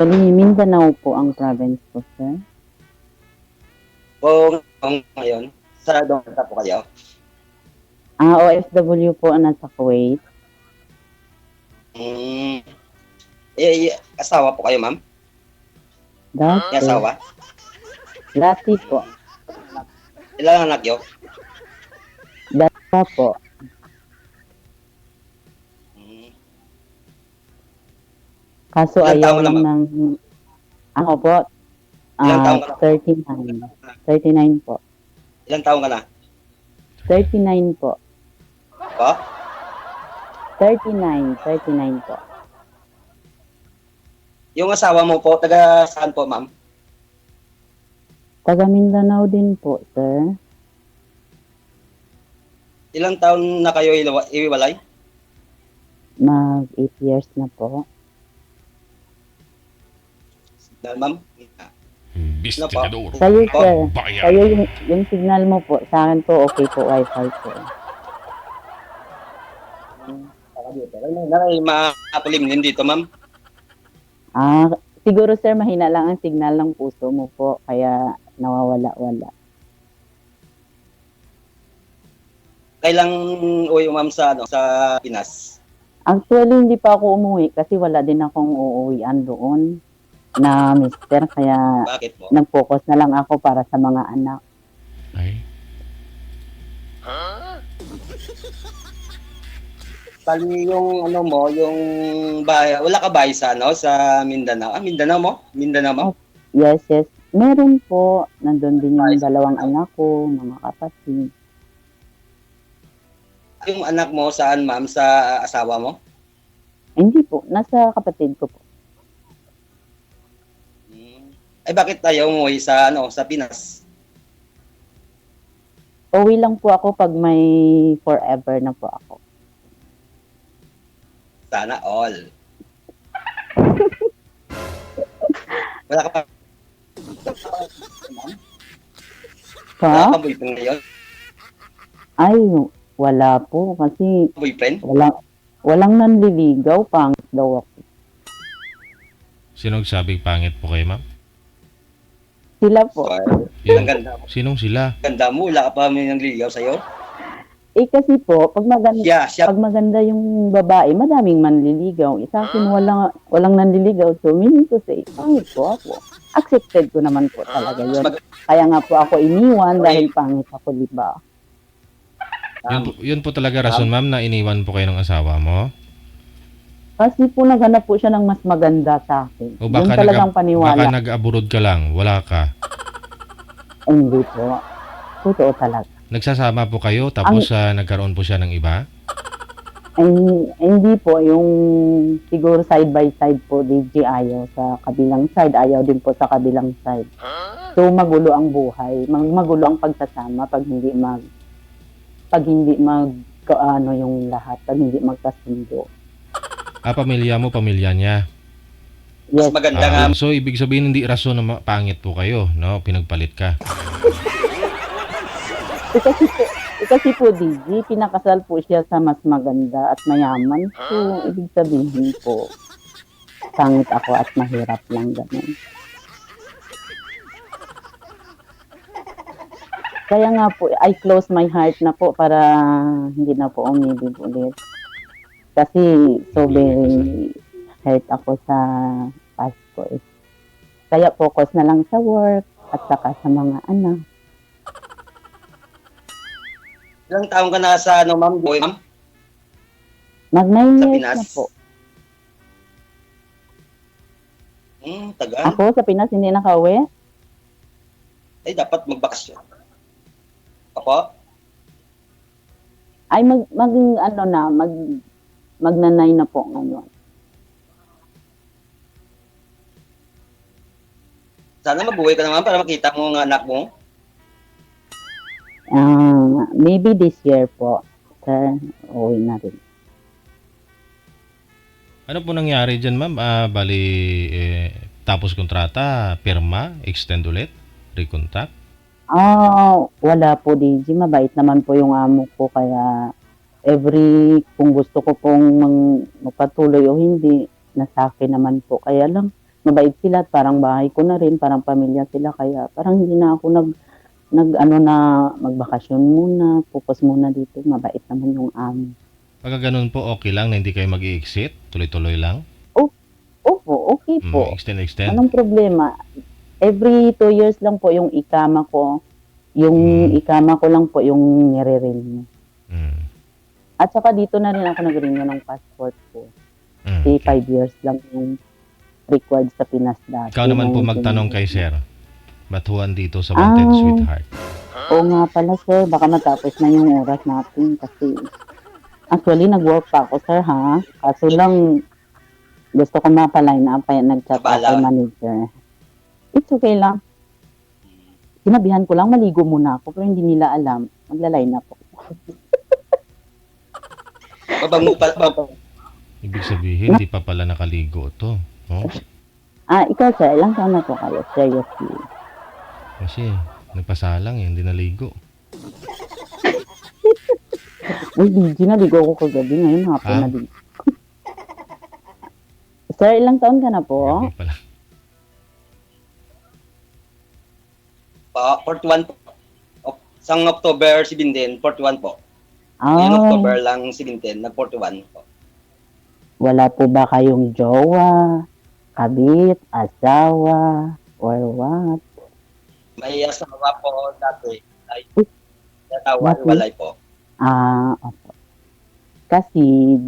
Mindanao po ang province ko, sir. O ngayon, sa Donata po kayo? OFW po nasa Kuwait. Asawa po kayo, ma'am? May Dati. asawa? Dati po. Ilan anak nyo? Dati po. Kaso Ilang ayaw taon ka lang na, ng... Ako po, Ilang taon ka na? 39. 39 po. Ilang taon ka na? 39 po. Po? 39 po. Yung asawa mo po, taga saan po, ma'am? Taga Mindanao din po, sir. Ilang taon na kayo iwiwalay? Mag 8 years na po. Dahil, ma'am? Investigador. Kayo, sir. Bayan. Kayo yung signal mo po. Sa akin po, okay po, wifi po. Makakulim dito, ma'am. Siguro, sir, mahina lang ang signal ng puso mo po. Kaya nawawala-wala. Kailang uwi, ma'am, sa Pinas? Actually, hindi pa ako umuwi kasi wala din akong uuwian doon na mister. Kaya Bakit po? nag-focus na lang ako para sa mga anak. Ay. Bali yung yung bahay, wala ka bahay sa sa Mindanao? Mindanao mo? Mindanao mo? Yes. Meron po. Nandun din yung dalawang anak ko, mga kapatid. Yung anak mo saan, ma'am? Sa asawa mo? Hindi po. Nasa kapatid ko po. Ay bakit tayo umuwi sa sa Pinas? Uwi lang po ako pag may forever na po ako. Sana all. Wala ka pa. Wala Pa? ka boyfriend ngayon? Ay, wala po. Kasi Boyfriend? walang nanliligaw. Pangit daw ako. Sinong sabing pangit po kayo, ma'am? Sila po. Ang ganda mo. Sinong sila? Ganda mo, wala ka pa may nangliligaw sa'yo? Kasi po, pag maganda, Siya. pag maganda yung babae, madaming manliligaw. Sa akin, walang nanliligaw. So, meaning to say, pangit po ako. Accepted ko naman po talaga yun. Kaya nga po ako iniwan dahil pangit ako, di ba? Yun po talaga rason, ma'am, na iniwan po kayo ng asawa mo? Kasi po naghanap po siya ng mas maganda sa akin. O Yun baka, talagang baka paniwala. nag-abroad ka lang, wala ka. Hindi po. Totoo talaga. Nagsasama po kayo, tapos nagkaroon po siya ng iba? Hindi po, yung siguro side by side po, DJ ayaw sa kabilang side, ayaw din po sa kabilang side. So magulo ang buhay, magulo ang pagsasama pag hindi yung lahat, pag hindi magkasundo. Pamilya mo, pamilya niya. Yes. Mas maganda nga. So, ibig sabihin, hindi rason na pangit po kayo, no? Pinagpalit ka. Kasi po, DJ, pinakasal po siya sa mas maganda at mayaman. So, ibig sabihin po, pangit ako at mahirap lang ganun. Kaya nga po, I close my heart na po para hindi na po umibig ulit. Kasi so very hurt ako sa past ko. Kaya focus na lang sa work at saka sa mga anak. Ilang taon ka na sa ma'am? Ma'am? Mag 9 Sa years Pinas? na po. Tagal. Ako sa Pinas hindi nakauwi. Ay, dapat magbakasyon. Ako? Ay magnanay na po ngayon. Sana mabuhay ka naman para makita mo ang anak mo. Maybe this year po. Sir, uwi na rin. Ano po nangyari dyan, ma'am? Tapos kontrata, pirma, extend ulit, recontact? Wala po, DJ. Mabait naman po yung amo ko. Kaya kung gusto ko pong magpatuloy o hindi, nasa akin naman po. Kaya lang, mabait sila, at parang bahay ko na rin, parang pamilya sila, kaya parang hindi na ako nag ano na magbakasyon muna, focus muna dito, mabait naman yung amo. Pagka ganun po, okay lang na hindi kayo mag-i-exit? Tuloy-tuloy lang? Opo, okay po. Extend. Anong problema? Every 2 years lang po yung ikama ko. Yung ikama ko lang po yung nire-renew. Mm. At saka dito na rin ako nag-renew ng passport ko. Kasi 5 years lang yung required sa Pinas dati. Ikaw naman po Ngayon, magtanong kay Sir. Batuhan dito sa Wanted Sweetheart. Oo nga pala, sir. Baka matapos na yung oras natin kasi actually nag-work pa ako, sir, ha? Kaso lang gusto ko mapa-line up kaya nag-chat ako Abala. kay manager. It's okay lang. Sinabihan ko lang maligo muna ako pero hindi nila alam. Magla-line up ako. Mabango pa. Ibig sabihin, di pa pala nakaligo to. Oh? Ikaw, sir, ilang taon na po kayo? Seriously. Kasi nagpasalang eh, hindi naligo. Uy, DJ, naligo ako kagabi. Ngayon hapon Ah? na din. Sir, ilang taon ka na po? Gabi pala. 41 po. Sang October 17, 41 po. Ngayon Ay, October lang 17, na 41 po. wala po ba kayong jowa, kabit, asawa, or what? May asawa po dati. Ay, Uy, asawa, dati? walay po. Opo. Kasi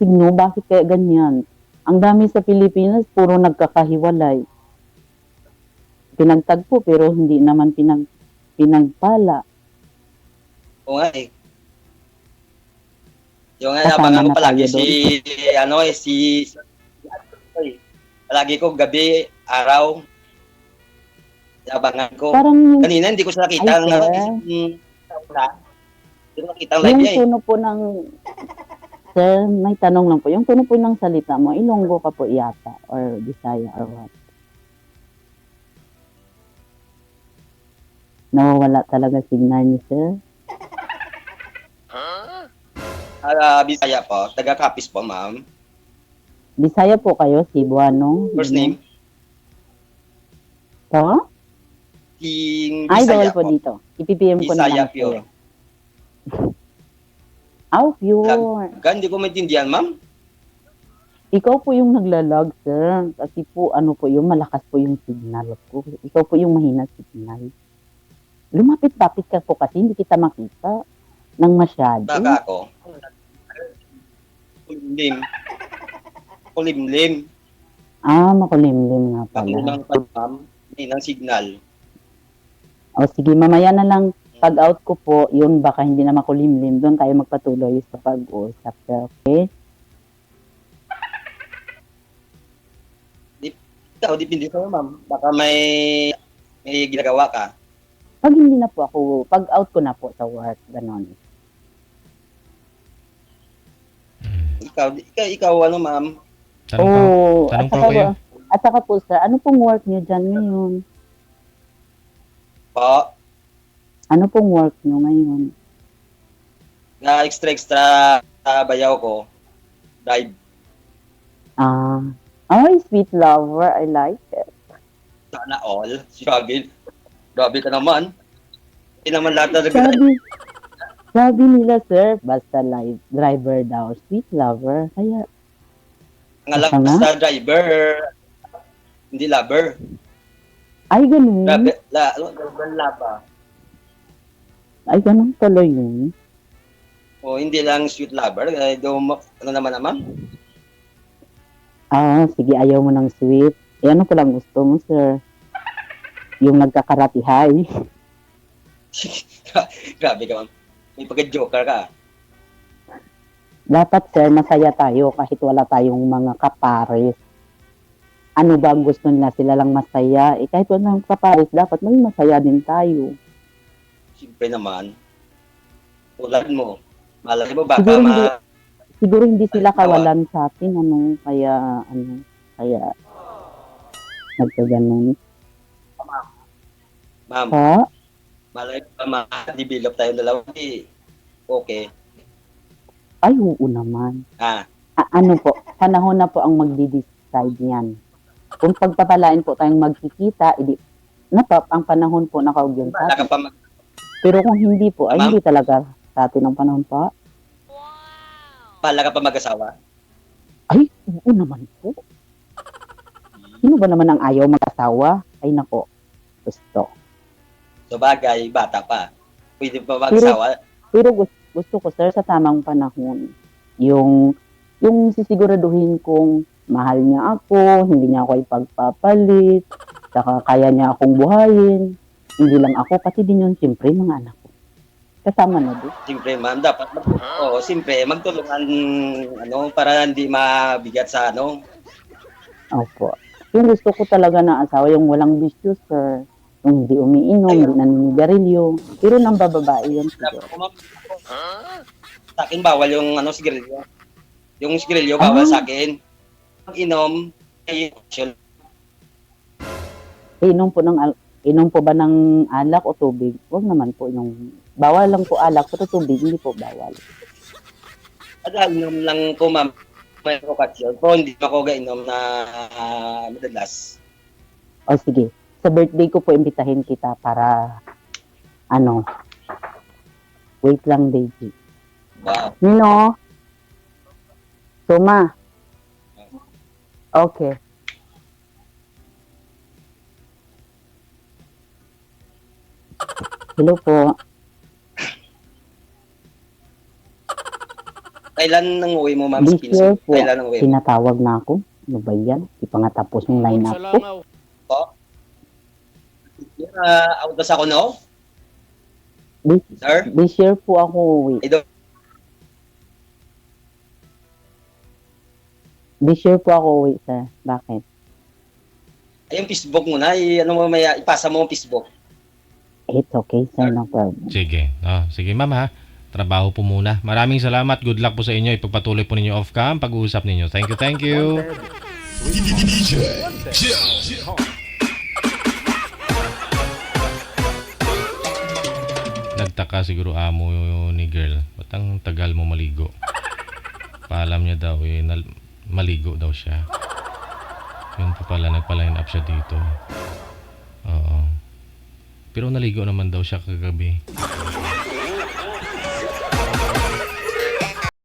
no, bakit kaya ganyan? Ang dami sa Pilipinas, puro nagkakahiwalay. Pinagtagpo, pero hindi naman pinagpala. Oo nga eh. Yung nga, Kasama nabangan ko na palagi tayo si palagi ko gabi, araw. Nabangan ko. Parang Kanina hindi ko siya nakita Ay, ang sir. Hindi ko nakita ang live yung niya eh. tono po ng... Sir, may tanong lang po. Yung tono po ng salita mo, Ilonggo ka po yata, or Bisaya, or what? Nawawala talaga signal niyo, sir. Bisaya po, taga-Capiz po, ma'am. Bisaya po kayo, Cebuano? First name, Po? King Ay, Bisaya bawal po po. dito. Ipipm ko na Bisaya lang pure. sa'yo. Pure. Hindi ko maintindihan, ma'am. Ikaw po yung naglalag, sir. Kasi po, ano po yung malakas po yung signal ko. Ikaw po yung mahina signal. Lumapit-lapit ka po kasi hindi kita makita ng masyado. Baka ako. Kulimlim. Kulimlim. Makulimlim nga pala. Pakilang pa, ma'am. May ng signal. O sige, mamaya na lang pag-out ko po, yun baka hindi na makulimlim. Doon tayo magpatuloy sa pag-uusap, sir. Okay? Ikaw, dipindi sa'yo, ma'am. Baka may ginagawa ka. Pag hindi na po ako, pag-out ko na po sa work, ganon. Ikaw, ano, ma'am? Tanong pa kayo. At saka po, sir, ano pong work niyo dyan ngayon? Po, Ano pong work niyo ngayon? na extra bayaw ko. Drive. Sweet lover, I like it. Sana all. Sabi. Grabe ka naman. Hindi naman lahat na nag- Sabi nila, sir, basta live driver daw, sweet lover. Kaya, Ngalang Ano? sa driver. Hindi lover. ay ganun. Laba. Ay ganun tuloy yun. O hindi lang sweet lover. Ano naman? Sige, ayaw mo ng sweet. Ano ko lang gusto mo, sir? Yung nagkakaratihay. Grabe ka, ma'am. May pagka-joker ka. Dapat, sir, masaya tayo kahit wala tayong mga kapares. Ano ba ang gusto nila? Sila lang masaya. Kahit wala ng kapares, dapat maging masaya din tayo. Siyempre naman. Tulad mo. Malaki mo baka Siguro hindi sila kawalan sa atin, kaya nagkaganon. Ma'am, Ha? malaki pa ma-develop tayo dalawa. Okay. Ay, oo naman. Ah, Ano po, panahon na po ang magdi-decide yan. kung pagpapalain po tayong magkikita, edi ang panahon po nakaugyong sa Wala ka atin. pa Pero kung hindi po, ay Ma'am? hindi talaga sa atin ang panahon pa. Pala ka pa mag-asawa? Ay, oo naman po. Sino ba naman ang ayaw mag-asawa? Ay nako, gusto. So bagay, bata pa. Pwede pa mag-asawa? Pero gusto ko, sir, sa tamang panahon, yung sisiguraduhin kong mahal niya ako, hindi niya ako ipagpapalit, saka kaya niya akong buhayin, hindi lang ako, pati din yun, siyempre, mga anak ko. Kasama na din. Siyempre, ma'am, dapat siyempre, magtulungan para hindi mabigat sa Opo. Yung gusto ko talaga na asawa, yung walang bisyo, sir. Yung hindi umiinom, hindi naninigarilyo. Pero nang bababae yun siguro. Sa akin, bawal yung sigarilyo. Yung sigarilyo, bawal sa akin. Pag-inom, Inom po ba ng alak o tubig? Huwag naman po bawal lang po alak, pero tubig, hindi po bawal. inom lang po, ma'am, may okasyon. Pero hindi ako gainom na madalas. O sige, sa birthday ko po imbitahin kita para, wait lang, baby. Wow. Nino? Toma? Okay. Hello po. Kailan nang uwi mo, ma'am? This year po, Kailan nang uwi mo? tinatawag na ako. Ano ba yan? Di pa nga tapos yung line-up ko. Autos ako, no? Sir? This year po ako uwi. This year po ako uwi, sir. Bakit? Ay, yung Facebook mo na. Ipasa mo yung Facebook. It's okay, sir. No problem. Sige. Sige, ma'am ha. Trabaho po muna. Maraming salamat. Good luck po sa inyo. Ipagpatuloy po ninyo off-cam. Pag-uusap ninyo. Thank you, thank you. Nagtaka siguro amo ni girl. Ba't ang tagal mo maligo? Paalam niya daw maligo daw siya. Yun pa pala, nagpa-line up siya dito. Oo. Pero naligo naman daw siya kagabi.